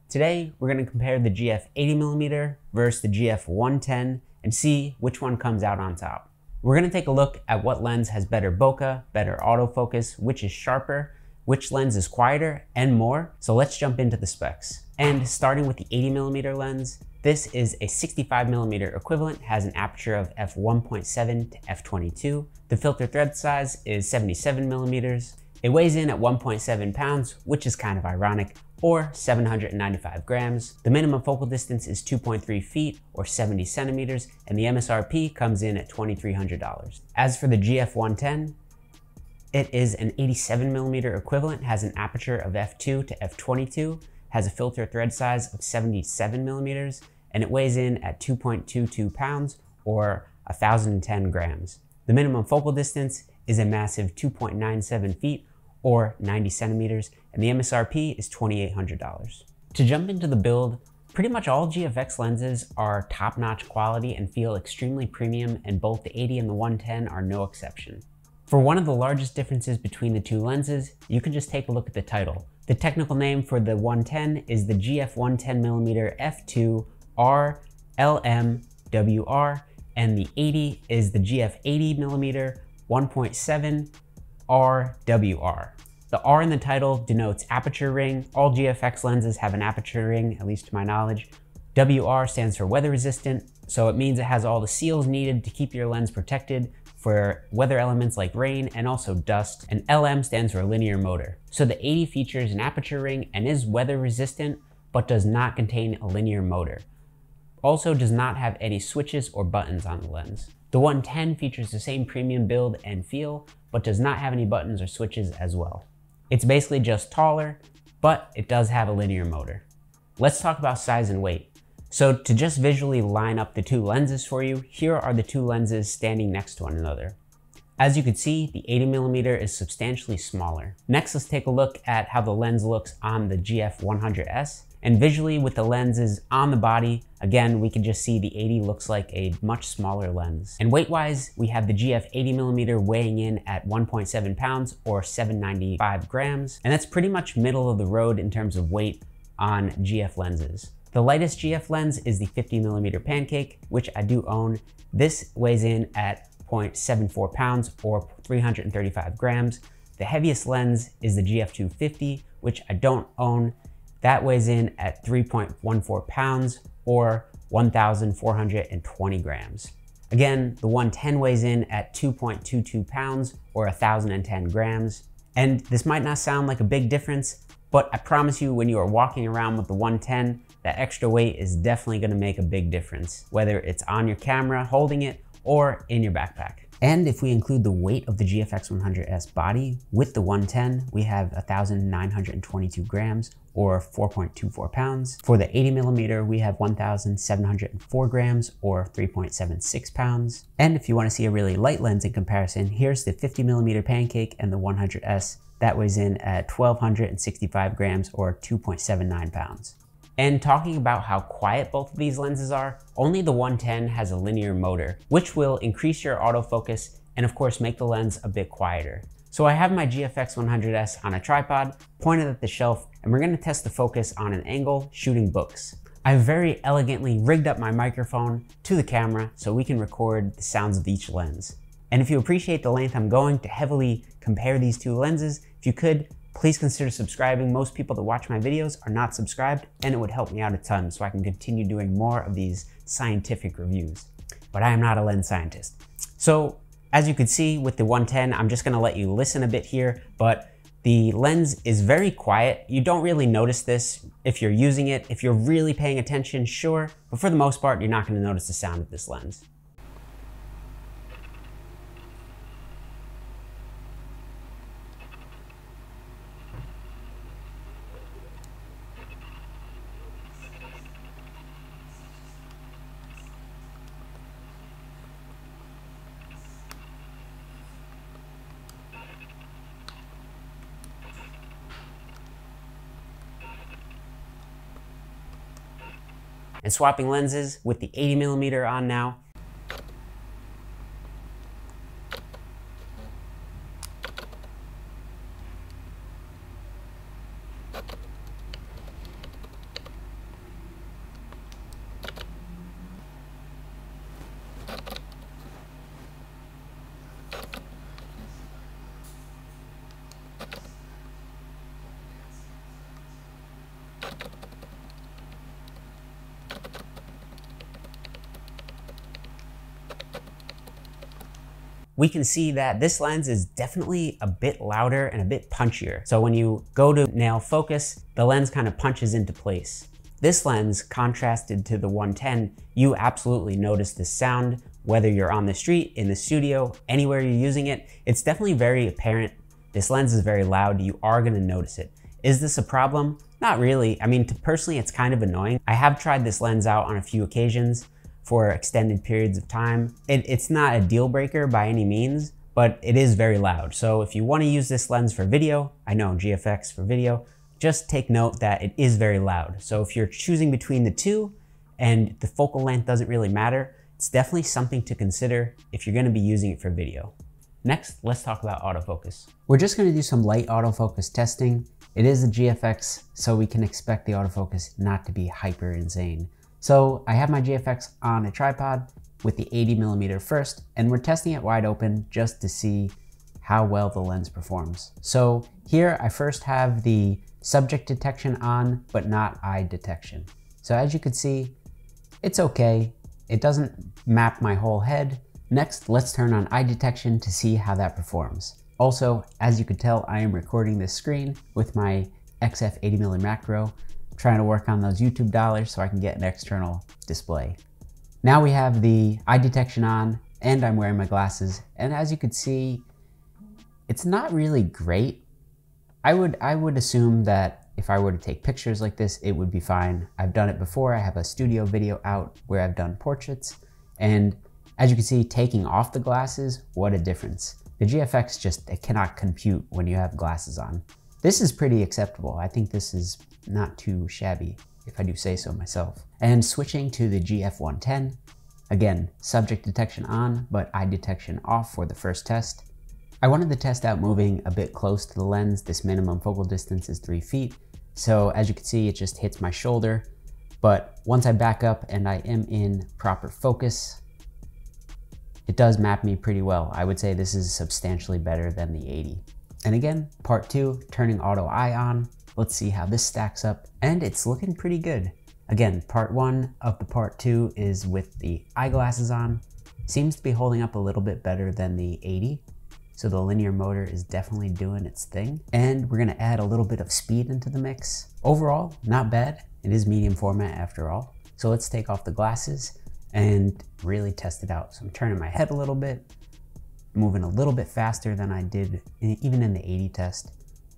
Today, we're going to compare the GF80mm versus the GF110 and see which one comes out on top. We're going to take a look at what lens has better bokeh, better autofocus, which is sharper, which lens is quieter, and more. So let's jump into the specs. And starting with the 80mm lens, this is a 65mm equivalent, has an aperture of f1.7 to f22. The filter thread size is 77mm. It weighs in at 1.7 pounds, which is kind of ironic, or 795 grams. The minimum focal distance is 2.3 feet or 70 centimeters, and the MSRP comes in at $2,300. As for the GF110, it is an 87mm equivalent, has an aperture of f2 to f22, has a filter thread size of 77mm, and it weighs in at 2.22 pounds or 1,010 grams. The minimum focal distance is a massive 2.97 feet or 90 centimeters, and the MSRP is $2,800. To jump into the build, pretty much all GFX lenses are top-notch quality and feel extremely premium, and both the 80 and the 110 are no exception. For one of the largest differences between the two lenses, you can just take a look at the title. The technical name for the 110 is the GF110mm f2 RLM-WR, and the 80 is the GF80mm 1.7 RWR. The R in the title denotes aperture ring. All GFX lenses have an aperture ring, at least to my knowledge. WR stands for weather resistant, so it means it has all the seals needed to keep your lens protected for weather elements like rain and also dust. And LM stands for linear motor. So the 80 features an aperture ring and is weather resistant, but does not contain a linear motor. Also does not have any switches or buttons on the lens. The 110 features the same premium build and feel, but does not have any buttons or switches as well. It's basically just taller, but it does have a linear motor. Let's talk about size and weight. So to just visually line up the two lenses for you, here are the two lenses standing next to one another. As you can see, the 80mm is substantially smaller. Next, let's take a look at how the lens looks on the GF100s. And visually with the lenses on the body, again, we can just see the 80 looks like a much smaller lens. And weight-wise, we have the GF80mm weighing in at 1.7 pounds or 795 grams. And that's pretty much middle of the road in terms of weight on GF lenses. The lightest GF lens is the 50mm pancake, which I do own. This weighs in at 0.74 pounds or 335 grams. The heaviest lens is the GF250, which I don't own. That weighs in at 3.14 pounds or 1,420 grams. Again, the 110 weighs in at 2.22 pounds or 1,010 grams. And this might not sound like a big difference, but I promise you when you are walking around with the 110, that extra weight is definitely gonna make a big difference, whether it's on your camera, holding it, or in your backpack. And if we include the weight of the GFX100s body with the 110, we have 1,922 grams or 4.24 pounds. For the 80mm, we have 1,704 grams or 3.76 pounds. And if you want to see a really light lens in comparison, here's the 50mm pancake and the 100s. That weighs in at 1,265 grams or 2.79 pounds. And talking about how quiet both of these lenses are, only the 110 has a linear motor, which will increase your autofocus and of course make the lens a bit quieter. So I have my GFX100s on a tripod, pointed at the shelf, and we're gonna test the focus on an angle shooting books. I've very elegantly rigged up my microphone to the camera so we can record the sounds of each lens. And if you appreciate the length I'm going to heavily compare these two lenses, if you could, please consider subscribing. Most people that watch my videos are not subscribed, and it would help me out a ton so I can continue doing more of these scientific reviews. But I am not a lens scientist. So as you can see with the 110, I'm just gonna let you listen a bit here, but the lens is very quiet. You don't really notice this if you're using it. If you're really paying attention, sure, but for the most part, you're not gonna notice the sound of this lens. And swapping lenses with the 80mm on now. we can see that this lens is definitely a bit louder and a bit punchier. So when you go to nail focus, the lens kind of punches into place. This lens, contrasted to the 110, you absolutely notice the sound, whether you're on the street, in the studio, anywhere you're using it. It's definitely very apparent. This lens is very loud. You are gonna notice it. Is this a problem? Not really. I mean, personally, it's kind of annoying. I have tried this lens out on a few occasions for extended periods of time. It's not a deal breaker by any means, but it is very loud. So if you wanna use this lens for video, I know GFX for video, just take note that it is very loud. So if you're choosing between the two and the focal length doesn't really matter, it's definitely something to consider if you're gonna be using it for video. Next, let's talk about autofocus. We're just gonna do some light autofocus testing. It is a GFX, so we can expect the autofocus not to be hyper insane. So I have my GFX on a tripod with the 80mm first, and we're testing it wide open just to see how well the lens performs. So here I first have the subject detection on, but not eye detection. So as you can see, it's okay. It doesn't map my whole head. Next, let's turn on eye detection to see how that performs. Also, as you could tell, I am recording this screen with my XF80mm macro, trying to work on those YouTube dollars so I can get an external display. Now we have the eye detection on, and I'm wearing my glasses, and as you could see, it's not really great. I would assume that if I were to take pictures like this, it would be fine. I've done it before. I have a studio video out where I've done portraits, and as you can see, taking off the glasses, what a difference. The GFX it cannot compute when you have glasses on. This is pretty acceptable. I think this is not too shabby, if I do say so myself. And switching to the GF110, again, subject detection on, but eye detection off for the first test. I wanted to test out moving a bit close to the lens. This minimum focal distance is 3 feet. So as you can see, it just hits my shoulder. But once I back up and I am in proper focus, it does map me pretty well. I would say this is substantially better than the 80. And again, part 2, turning auto eye on. Let's see how this stacks up. And it's looking pretty good. Again, part 1 of the part 2 is with the eyeglasses on. Seems to be holding up a little bit better than the 80. So the linear motor is definitely doing its thing. And we're gonna add a little bit of speed into the mix. Overall, not bad. It is medium format after all. So let's take off the glasses and really test it out. So I'm turning my head a little bit, moving a little bit faster than I did even in the 80 test.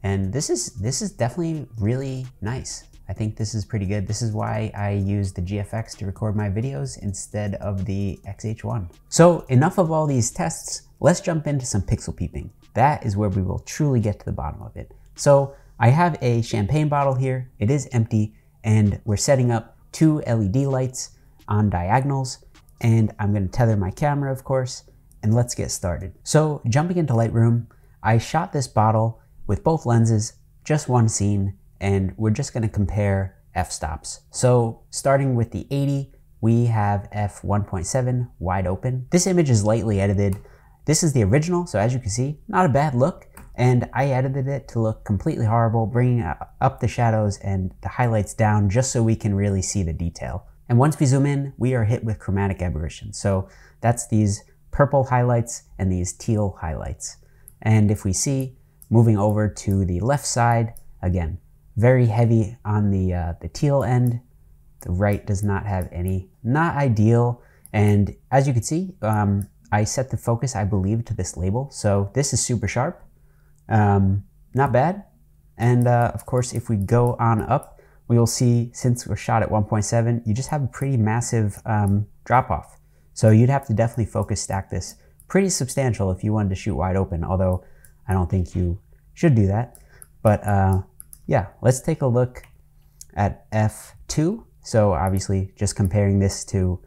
And this is definitely really nice. I think this is pretty good. This is why I use the GFX to record my videos instead of the XH1. So enough of all these tests. Let's jump into some pixel peeping. That is where we will truly get to the bottom of it. So I have a champagne bottle here. It is empty, and we're setting up 2 LED lights on diagonals, and I'm gonna tether my camera, of course, and let's get started. So jumping into Lightroom, I shot this bottle with both lenses, just one scene, and we're just gonna compare f-stops. So starting with the 80, we have f1.7 wide open. This image is lightly edited. This is the original, so as you can see, not a bad look, and I edited it to look completely horrible, bringing up the shadows and the highlights down just so we can really see the detail. And once we zoom in, we are hit with chromatic aberration. So that's these purple highlights and these teal highlights. And if we see, moving over to the left side, again, very heavy on the teal end. The right does not have any, not ideal. And as you can see, I set the focus, I believe, to this label. So this is super sharp, not bad. And of course, if we go on up, we will see, since we're shot at 1.7, you just have a pretty massive drop off. So you'd have to definitely focus stack this pretty substantial if you wanted to shoot wide open, although I don't think you should do that. But yeah, let's take a look at f2. So obviously just comparing this to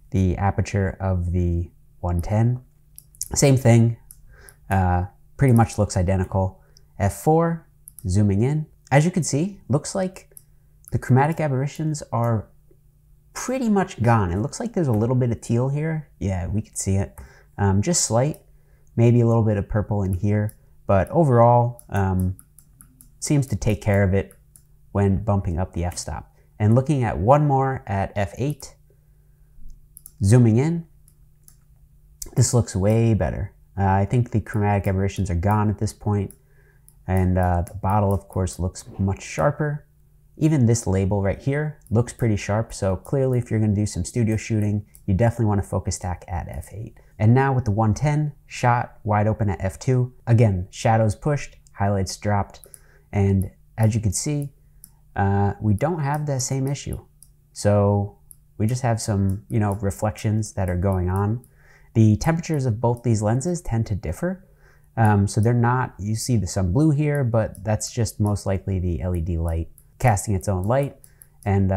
the aperture of the 110. Same thing, pretty much looks identical. f4, zooming in. As you can see, looks like the chromatic aberrations are pretty much gone. It looks like there's a little bit of teal here. Yeah, we could see it. Just slight, maybe a little bit of purple in here, but overall, seems to take care of it when bumping up the f-stop. And looking at one more at f8, zooming in, this looks way better. I think the chromatic aberrations are gone at this point, and the bottle, of course, looks much sharper. Even this label right here looks pretty sharp, so clearly if you're going to do some studio shooting, you definitely want to focus stack at f8. And now with the 110, shot wide open at f2, again, shadows pushed, highlights dropped, and as you can see, we don't have that same issue. So we just have some, reflections that are going on. The temperatures of both these lenses tend to differ. So they're not, you see some blue here, but that's just most likely the LED light casting its own light. And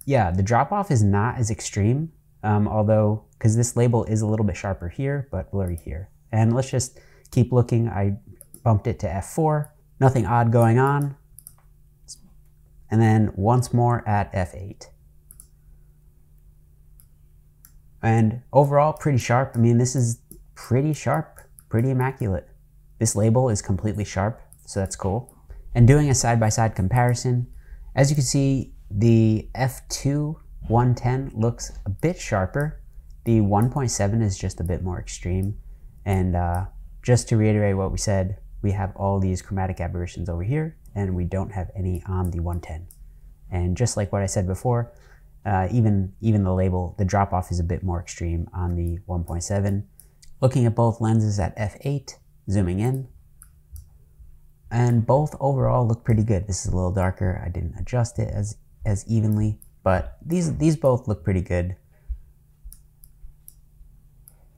yeah, the drop off is not as extreme, although, because this label is a little bit sharper here, but blurry here. And let's just keep looking. I bumped it to f4, nothing odd going on. And then once more at f8. And overall, pretty sharp. I mean, this is pretty sharp, pretty immaculate. This label is completely sharp, so that's cool. And doing a side-by-side comparison, as you can see, the f2 110 looks a bit sharper. The 1.7 is just a bit more extreme. And just to reiterate what we said, we have all these chromatic aberrations over here, and we don't have any on the 110. And just like what I said before, even the label, the drop-off is a bit more extreme on the 1.7. Looking at both lenses at f8, zooming in, and both overall look pretty good. This is a little darker. I didn't adjust it as evenly, but these both look pretty good.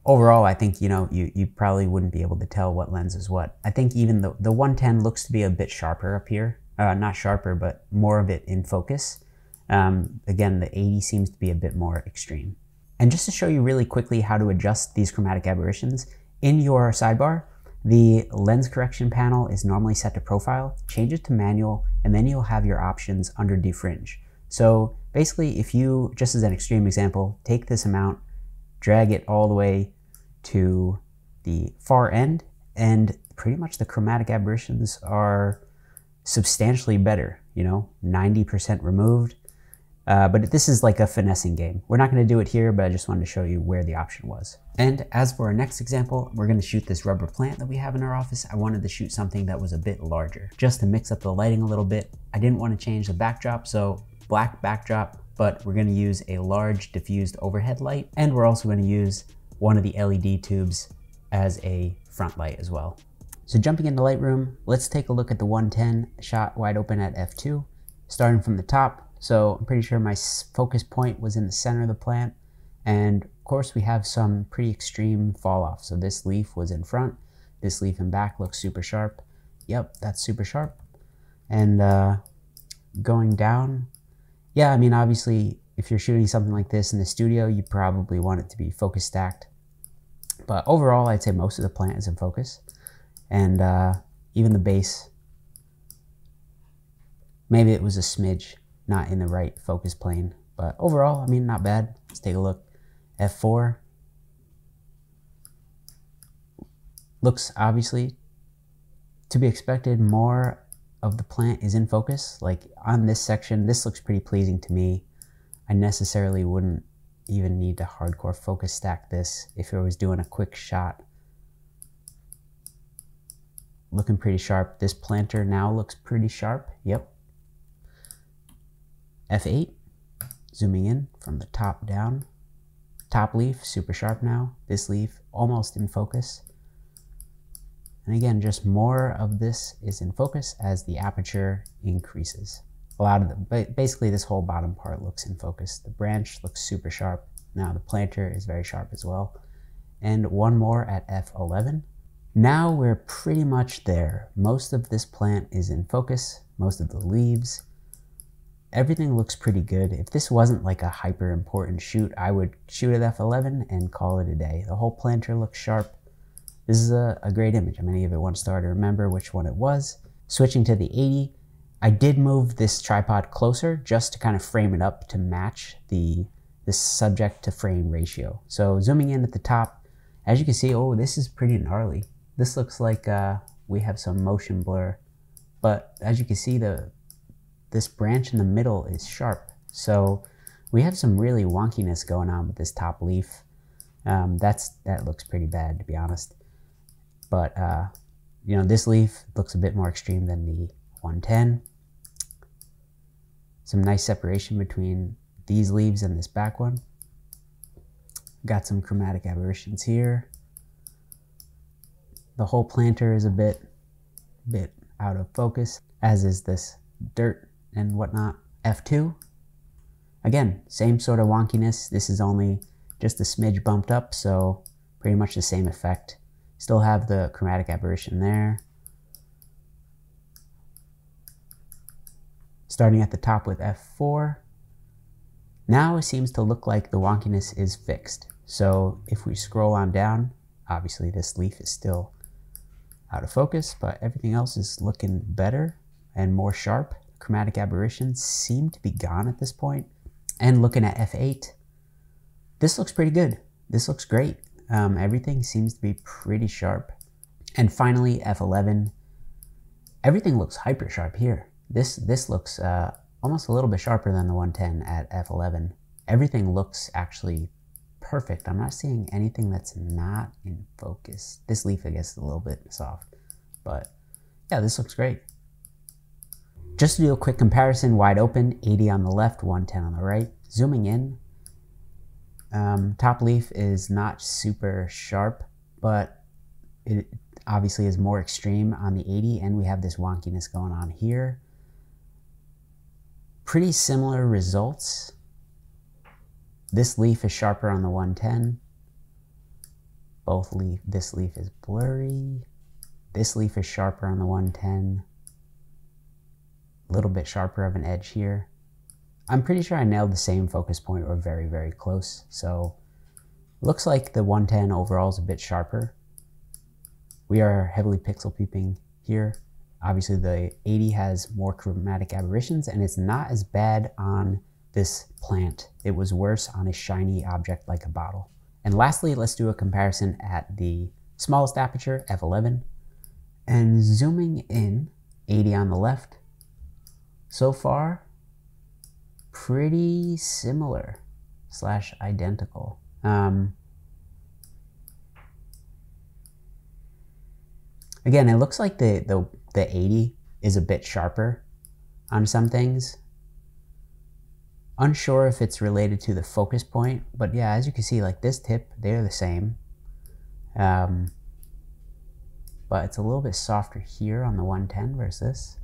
Overall, I think, you probably wouldn't be able to tell what lens is what. I think even the 110 looks to be a bit sharper up here. Not sharper, but more of it in focus. Again, the 80 seems to be a bit more extreme. And just to show you really quickly how to adjust these chromatic aberrations, in your sidebar, the lens correction panel is normally set to profile, change it to manual, and then you'll have your options under defringe. So basically, if you, just as an extreme example, take this amount, drag it all the way to the far end, and pretty much the chromatic aberrations are substantially better, 90% removed. But this is like a finessing game. We're not going to do it here, but I just wanted to show you where the option was. And as for our next example, we're going to shoot this rubber plant that we have in our office. I wanted to shoot something that was a bit larger, just to mix up the lighting a little bit. I didn't want to change the backdrop, so black backdrop, but we're going to use a large diffused overhead light, and we're also going to use one of the LED tubes as a front light as well. So jumping into Lightroom, let's take a look at the 110 shot wide open at f2, starting from the top. So I'm pretty sure my focus point was in the center of the plant. And of course we have some pretty extreme fall off. So this leaf was in front, this leaf in back looks super sharp. Yep, that's super sharp. And going down, yeah, I mean, obviously if you're shooting something like this in the studio, you probably want it to be focus stacked. But overall, I'd say most of the plant is in focus. And even the base, maybe it was a smidge not in the right focus plane, but overall, I mean, not bad. Let's take a look. f4 looks obviously to be expected. More of the plant is in focus. Like on this section, this looks pretty pleasing to me. I necessarily wouldn't even need to hardcore focus stack this if I was doing a quick shot. Looking pretty sharp. This planter now looks pretty sharp. Yep. f8, zooming in from the top down. Top leaf, super sharp now. This leaf, almost in focus. And again, just more of this is in focus as the aperture increases. A lot of the, basically this whole bottom part looks in focus. The branch looks super sharp. Now the planter is very sharp as well. And one more at f11. Now we're pretty much there. Most of this plant is in focus, most of the leaves. Everything looks pretty good. If this wasn't like a hyper important shoot, I would shoot at f11 and call it a day. The whole planter looks sharp. This is a great image. I'm gonna give it 1 star to remember which one it was. Switching to the 80, I did move this tripod closer just to kind of frame it up to match this subject to frame ratio. So zooming in at the top, as you can see, oh, this is pretty gnarly. This looks like we have some motion blur, but as you can see, this branch in the middle is sharp. So we have some really wonkiness going on with this top leaf. That looks pretty bad, to be honest. but you know, this leaf looks a bit more extreme than the 110. Some nice separation between these leaves and this back one. Got some chromatic aberrations here. The whole planter is a bit out of focus, as is this dirt and whatnot. F2, again, same sort of wonkiness. This is only just a smidge bumped up, so pretty much the same effect. Still have the chromatic aberration there. Starting at the top with F4. Now it seems to look like the wonkiness is fixed. So if we scroll on down, obviously this leaf is still out of focus, but everything else is looking better and more sharp. Chromatic aberrations seem to be gone at this point. And looking at F8, this looks pretty good. This looks great. Everything seems to be pretty sharp. And finally, F11, everything looks hyper sharp here. This looks almost a little bit sharper than the 110 at F11. Everything looks actually perfect. I'm not seeing anything that's not in focus. This leaf, I guess, is a little bit soft, but yeah, this looks great. Just to do a quick comparison, wide open, 80 on the left, 110 on the right. Zooming in, top leaf is not super sharp, but it obviously is more extreme on the 80, and we have this wonkiness going on here. Pretty similar results. This leaf is sharper on the 110. This leaf is blurry. This leaf is sharper on the 110. A little bit sharper of an edge here. I'm pretty sure I nailed the same focus point, or very, very close. So looks like the 110 overall is a bit sharper. We are heavily pixel peeping here. Obviously the 80 has more chromatic aberrations, and it's not as bad on this plant. It was worse on a shiny object like a bottle. And lastly, let's do a comparison at the smallest aperture, f11, and zooming in, 80 on the left. So far, pretty similar / identical. Again, it looks like the 80 is a bit sharper on some things. Unsure if it's related to the focus point, but yeah, as you can see, like this tip, they're the same. But it's a little bit softer here on the 110 versus this.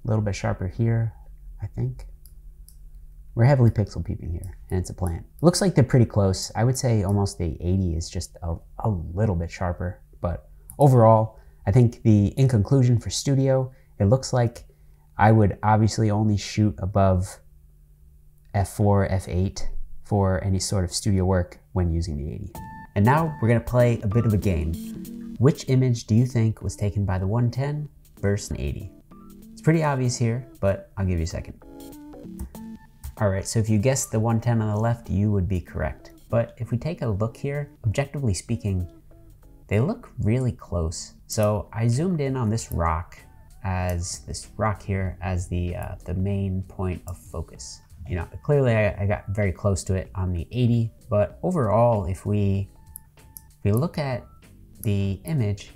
A little bit sharper here, I think. We're heavily pixel peeping here, and it's a plant. Looks like they're pretty close. I would say almost the 80 is just a little bit sharper, but overall, I think in conclusion for studio, it looks like I would obviously only shoot above f4, f8 for any sort of studio work when using the 80. And now we're gonna play a bit of a game. Which image do you think was taken by the 110 versus an 80? It's pretty obvious here, but I'll give you a second. All right, so if you guessed the 110 on the left, you would be correct. But if we take a look here, objectively speaking, they look really close. So I zoomed in on this rock here as the main point of focus. You know, clearly I got very close to it on the 80, but overall, if we look at the image,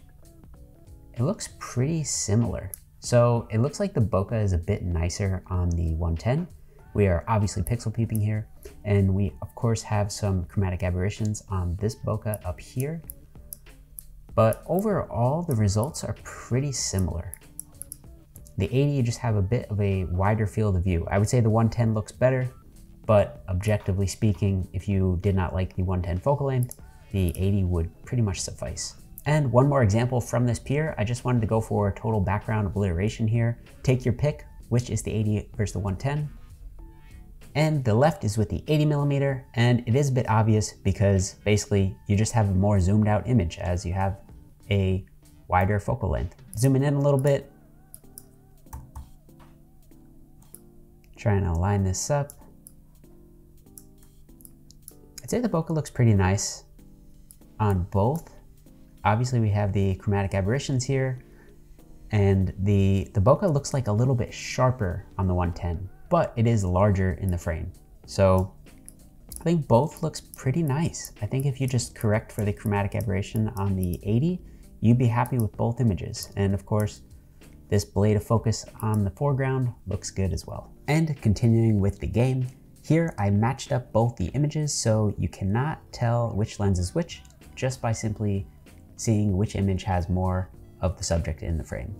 it looks pretty similar. So it looks like the bokeh is a bit nicer on the 110. We are obviously pixel peeping here, and we of course have some chromatic aberrations on this bokeh up here. But overall, the results are pretty similar. The 80, you just have a bit of a wider field of view. I would say the 110 looks better, but objectively speaking, if you did not like the 110 focal length, the 80 would pretty much suffice. And one more example from this Pier, I just wanted to go for total background obliteration here. Take your pick, which is the 80 versus the 110. And the left is with the 80mm, and it is a bit obvious because basically you just have a more zoomed out image as you have a wider focal length. Zooming in a little bit. Trying to line this up. I'd say the bokeh looks pretty nice on both. Obviously we have the chromatic aberrations here, and the bokeh looks like a little bit sharper on the 110, but it is larger in the frame. So think both looks pretty nice. I think if you just correct for the chromatic aberration on the 80, you'd be happy with both images. And of course, this blade of focus on the foreground looks good as well. And continuing with the game, here I matched up both the images so you cannot tell which lens is which just by simply seeing which image has more of the subject in the frame.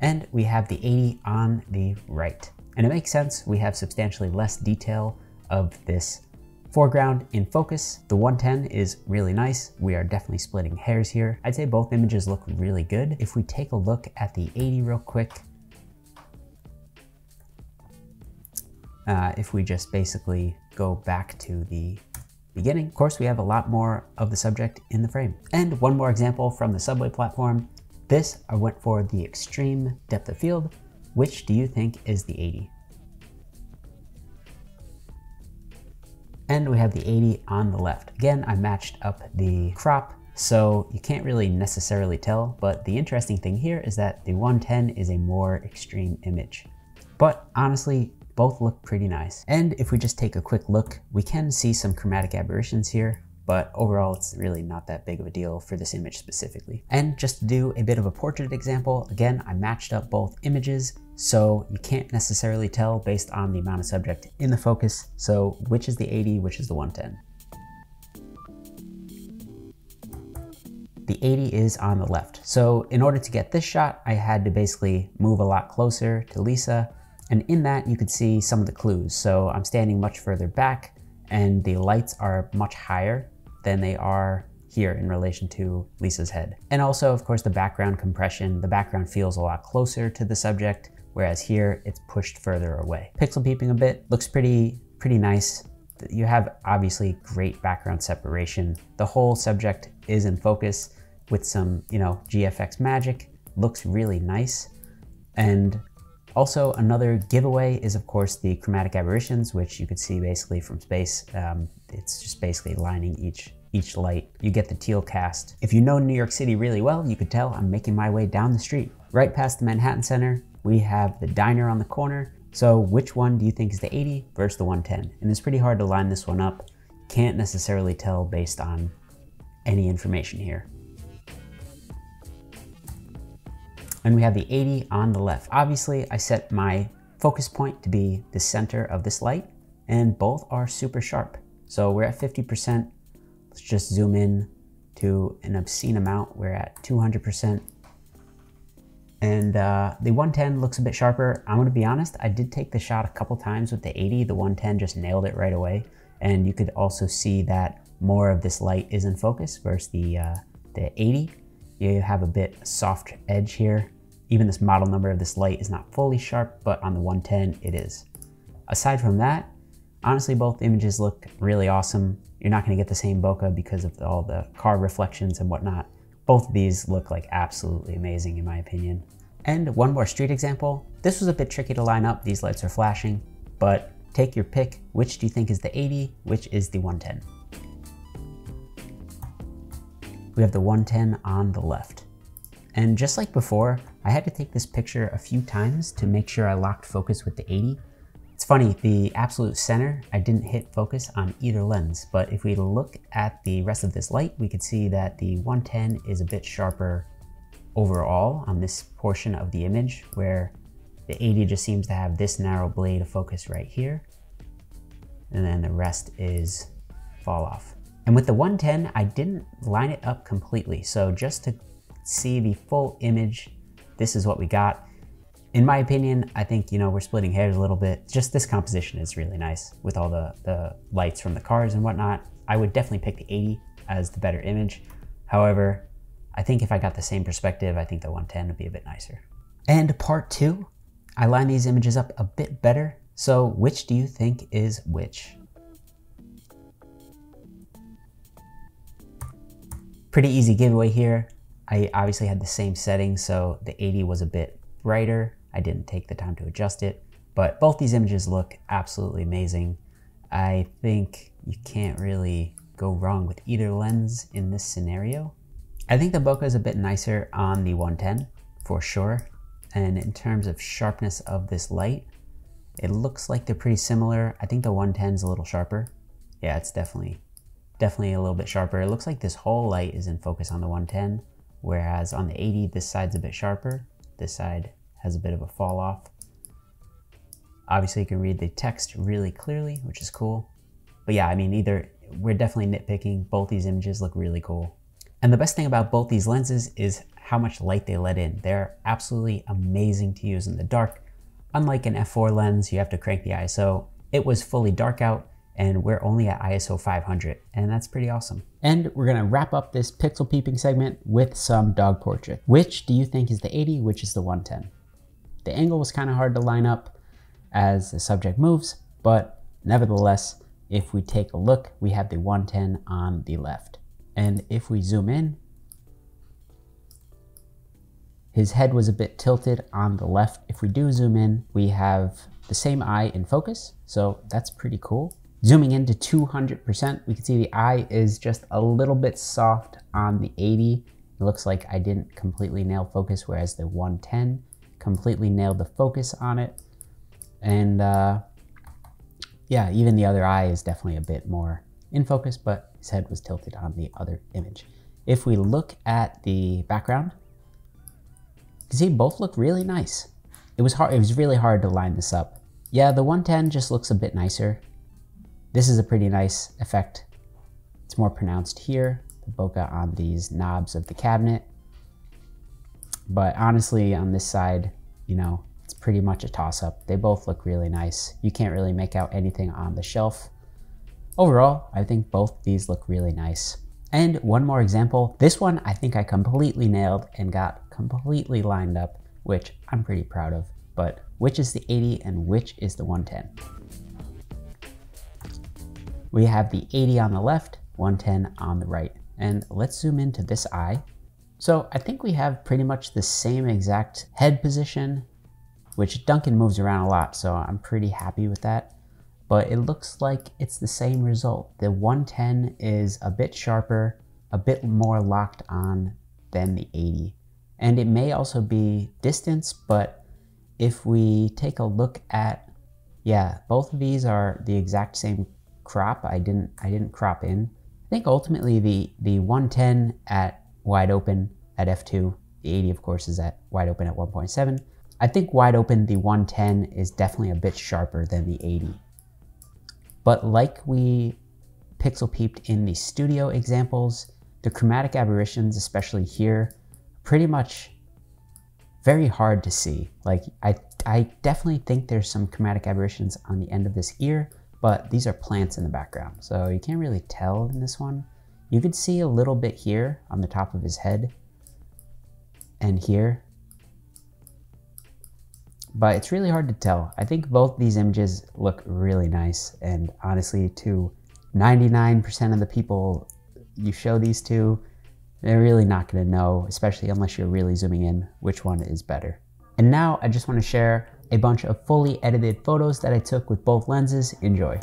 And we have the 80 on the right. And it makes sense, we have substantially less detail of this foreground in focus. The 110 is really nice. We are definitely splitting hairs here. I'd say both images look really good. If we take a look at the 80 real quick, if we just basically go back to the beginning, of course, we have a lot more of the subject in the frame. And one more example from the subway platform. This, I went for the extreme depth of field. Which do you think is the 80? And we have the 80 on the left. Again, I matched up the crop, so you can't really necessarily tell, but the interesting thing here is that the 110 is a more extreme image. But honestly, both look pretty nice. And if we just take a quick look, we can see some chromatic aberrations here, but overall it's really not that big of a deal for this image specifically. And just to do a bit of a portrait example, again, I matched up both images, so you can't necessarily tell based on the amount of subject in the focus, so which is the 80, which is the 110. The 80 is on the left. So in order to get this shot, I had to basically move a lot closer to Lisa, and in that you could see some of the clues. So I'm standing much further back and the lights are much higher than they are here in relation to Lisa's head. And also, of course, the background compression, the background feels a lot closer to the subject, whereas here it's pushed further away. Pixel peeping a bit, looks pretty nice. You have obviously great background separation. The whole subject is in focus with some, GFX magic, looks really nice. And also another giveaway is of course the chromatic aberrations, which you could see basically from space. It's just basically lining each light. You get the teal cast. If you know New York City really well, you could tell I'm making my way down the street. Right past the Manhattan Center, we have the diner on the corner. So which one do you think is the 80 versus the 110? And it's pretty hard to line this one up. Can't necessarily tell based on any information here. And we have the 80 on the left. Obviously, I set my focus point to be the center of this light, and both are super sharp. So we're at 50%. Let's just zoom in to an obscene amount. We're at 200%. And the 110 looks a bit sharper. I'm gonna be honest, I did take the shot a couple times with the 80. The 110 just nailed it right away. And you could also see that more of this light is in focus versus the 80. You have a bit soft edge here. Even this model number of this light is not fully sharp, but on the 110 it is. Aside from that, honestly, both images look really awesome. You're not gonna get the same bokeh because of all the car reflections and whatnot. Both of these look like absolutely amazing in my opinion. And one more street example. This was a bit tricky to line up. These lights are flashing, but take your pick. Which do you think is the 80? Which is the 110? We have the 110 on the left. And just like before, I had to take this picture a few times to make sure I locked focus with the 80. It's funny, the absolute center, I didn't hit focus on either lens, but if we look at the rest of this light, we could see that the 110 is a bit sharper overall on this portion of the image, where the 80 just seems to have this narrow blade of focus right here, and then the rest is fall off. And with the 110, I didn't line it up completely, so just to see the full image, this is what we got. In my opinion, I think, we're splitting hairs a little bit. Just this composition is really nice with all the lights from the cars and whatnot. I would definitely pick the 80 as the better image. However, I think if I got the same perspective, I think the 110 would be a bit nicer. And part 2, I line these images up a bit better. So which do you think is which? Pretty easy giveaway here. I obviously had the same settings, so the 80 was a bit brighter. I didn't take the time to adjust it, but both these images look absolutely amazing. I think you can't really go wrong with either lens in this scenario. I think the bokeh is a bit nicer on the 110 for sure. And in terms of sharpness of this light, It looks like they're pretty similar. I think the 110 is a little sharper. Yeah, it's definitely a little bit sharper. It looks like this whole light is in focus on the 110, whereas on the 80, this side's a bit sharper. This side has a bit of a fall off. Obviously you can read the text really clearly, which is cool. But yeah, I mean, we're definitely nitpicking. Both these images look really cool. And the best thing about both these lenses is how much light they let in. They're absolutely amazing to use in the dark. Unlike an f4 lens, you have to crank the ISO. It was fully dark out, and we're only at ISO 500, and that's pretty awesome. And we're gonna wrap up this pixel peeping segment with some dog portrait. Which do you think is the 80, which is the 110? The angle was kind of hard to line up as the subject moves, but nevertheless, if we take a look, we have the 110 on the left. And if we zoom in, his head was a bit tilted on the left. If we do zoom in, we have the same eye in focus, so that's pretty cool. Zooming into 200%, we can see the eye is just a little bit soft on the 80. It looks like I didn't completely nail focus, whereas the 110 completely nailed the focus on it. And yeah, even the other eye is definitely a bit more in focus, but his head was tilted on the other image. If we look at the background, you can see both look really nice. It was really hard to line this up. Yeah, the 110 just looks a bit nicer. This is a pretty nice effect. It's more pronounced here, the bokeh on these knobs of the cabinet. But honestly, on this side, you know, it's pretty much a toss-up. They both look really nice. You can't really make out anything on the shelf. Overall, I think both these look really nice. And one more example. This one I think I completely nailed and got completely lined up, which I'm pretty proud of. But which is the 80 and which is the 110? We have the 80 on the left, 110 on the right. And let's zoom into this eye. So I think we have pretty much the same exact head position, which Duncan moves around a lot, so I'm pretty happy with that. But it looks like it's the same result. The 110 is a bit sharper, a bit more locked on than the 80. And it may also be distance, but if we take a look at, yeah, both of these are the exact same crop. I didn't crop in. I think ultimately the 110 at wide open at f2, the 80 of course is at wide open at 1.7. I think wide open the 110 is definitely a bit sharper than the 80. But like we pixel peeped in the studio examples, the chromatic aberrations, especially here, pretty much very hard to see. Like I definitely think there's some chromatic aberrations on the end of this ear, but these are plants in the background, so you can't really tell in this one. You could see a little bit here on the top of his head and here, but it's really hard to tell. I think both these images look really nice, and honestly, to 99% of the people you show these to, they're really not gonna know, especially unless you're really zooming in, which one is better. And now I just wanna share a bunch of fully edited photos that I took with both lenses. Enjoy.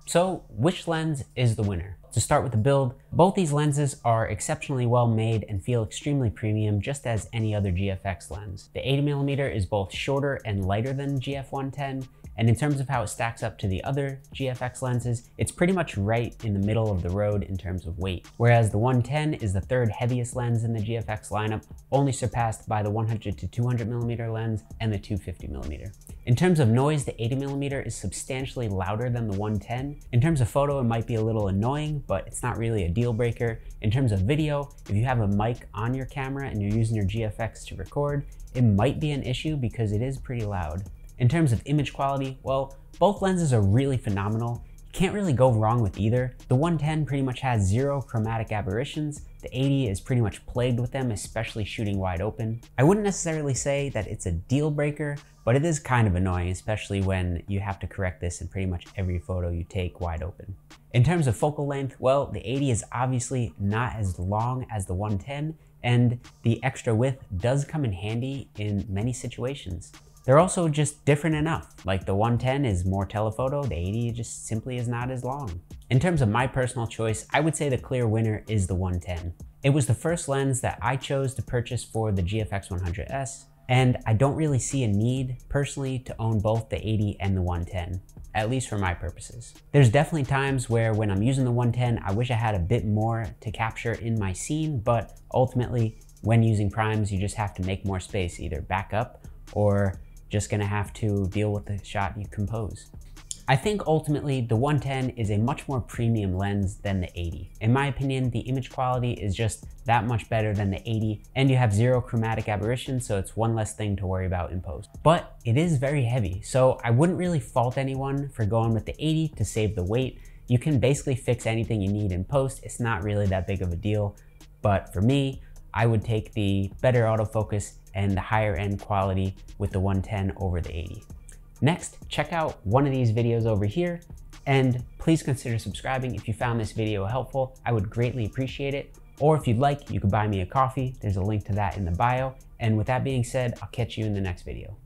So which lens is the winner? To start with the build, both these lenses are exceptionally well made and feel extremely premium, just as any other GFX lens. The 80mm is both shorter and lighter than GF110, and in terms of how it stacks up to the other GFX lenses, it's pretty much right in the middle of the road in terms of weight. Whereas the 110 is the third heaviest lens in the GFX lineup, only surpassed by the 100 to 200mm lens and the 250mm. In terms of noise, the 80mm is substantially louder than the 110. In terms of photo, it might be a little annoying, but it's not really a deal breaker. In terms of video, if you have a mic on your camera and you're using your GFX to record, it might be an issue because it is pretty loud. In terms of image quality, well, both lenses are really phenomenal. You Can't really go wrong with either. The 110 pretty much has 0 chromatic aberrations. The 80 is pretty much plagued with them, especially shooting wide open. I wouldn't necessarily say that it's a deal breaker, but it is kind of annoying, especially when you have to correct this in pretty much every photo you take wide open. In terms of focal length, well, the 80 is obviously not as long as the 110, and the extra width does come in handy in many situations. They're also just different enough. Like the 110 is more telephoto, the 80 just simply is not as long. In terms of my personal choice, I would say the clear winner is the 110. It was the first lens that I chose to purchase for the GFX100s, and I don't really see a need personally to own both the 80 and the 110, at least for my purposes. There's definitely times where when I'm using the 110, I wish I had a bit more to capture in my scene, but ultimately when using primes, you just have to make more space, either back up or just gonna have to deal with the shot you compose. I think ultimately the 110 is a much more premium lens than the 80. In my opinion, the image quality is just that much better than the 80, and you have 0 chromatic aberration, so it's one less thing to worry about in post. But it is very heavy, so I wouldn't really fault anyone for going with the 80 to save the weight. You can basically fix anything you need in post. It's not really that big of a deal, but for me, I would take the better autofocus and the higher end quality with the 110 over the 80. Next, check out one of these videos over here, and please consider subscribing if you found this video helpful. I would greatly appreciate it. Or if you'd like, you could buy me a coffee. There's a link to that in the bio. And with that being said, I'll catch you in the next video.